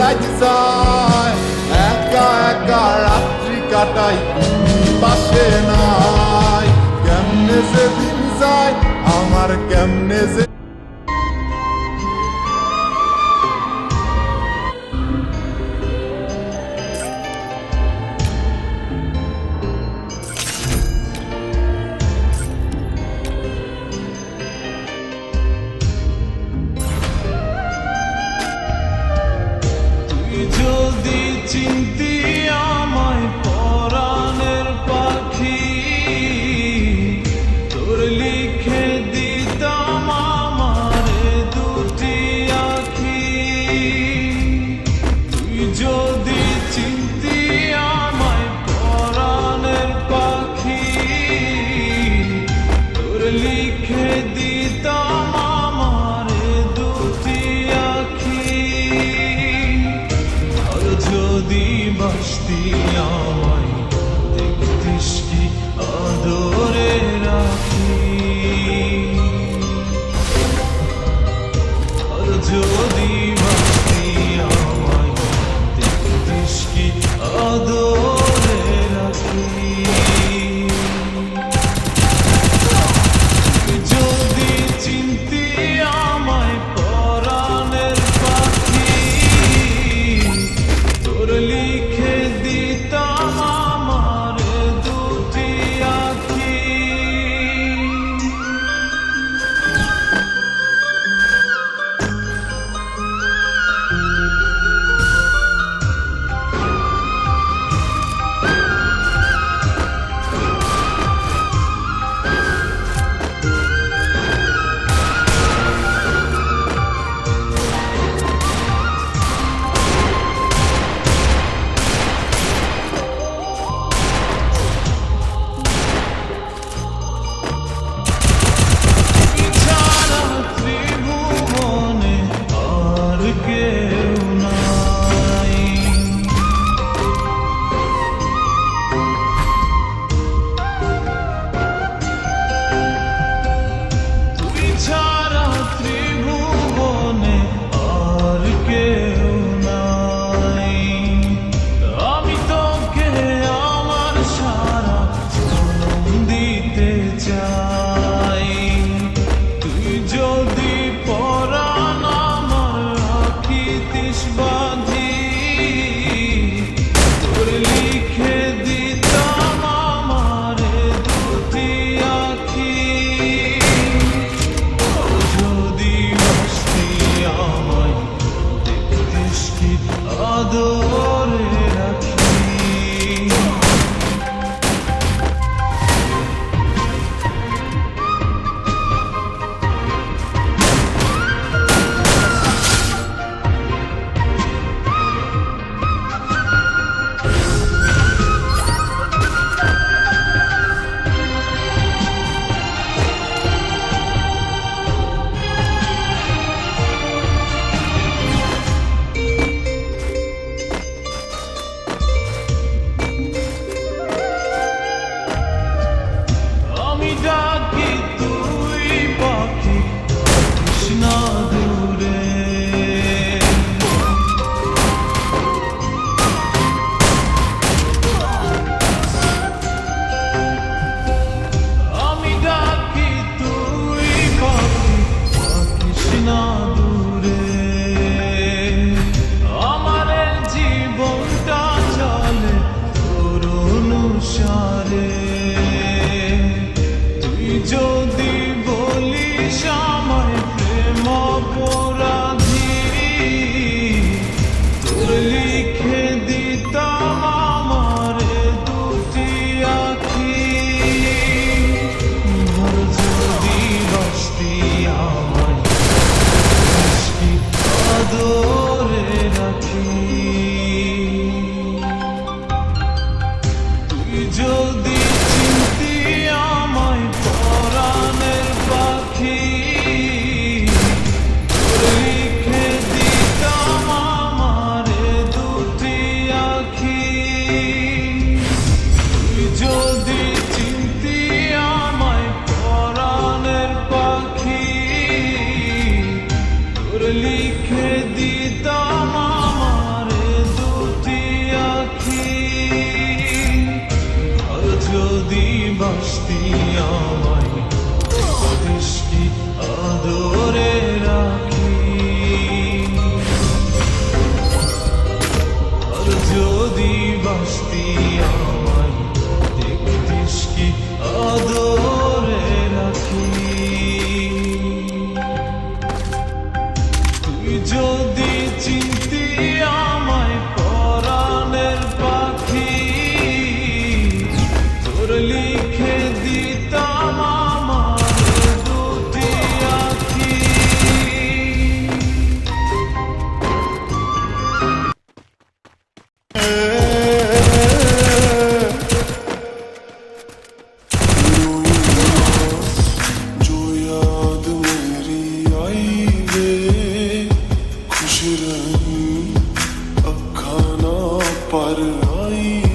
আজ যায় একা একা রাত্রি কাটাই তুমি পাশে নাই কেমনে যে দিন যায় আমার কেমনে যে যদি চিনতি আমায় পরাণের পাখি তোর লিখে দিতাম আমারে দুটি আখি তুই যদি চিনতি আমায় পরাণের পাখি তোর লিখে দিতাম আমারে দুটি আখি যদি বাসতি আমায় দেখতিস কি আদরে রাখি আর যদি বাসতি আমায় দেখতিস কি আদরে রাখি যদি চিনতি আমায় পরাণের পাখি তোর লিখে দিতাম আমার দুটি আখি আদরে রাখি যদি বলিস আমায় প্রেম অপরাধী তোর লিখে দিতাম আমারে দুটি আখি যদি বাসতি আমায় আদরে রাখি তুই যদি চিনতি আমায় পরাণের পাখি खुश रही अखा ना पर आई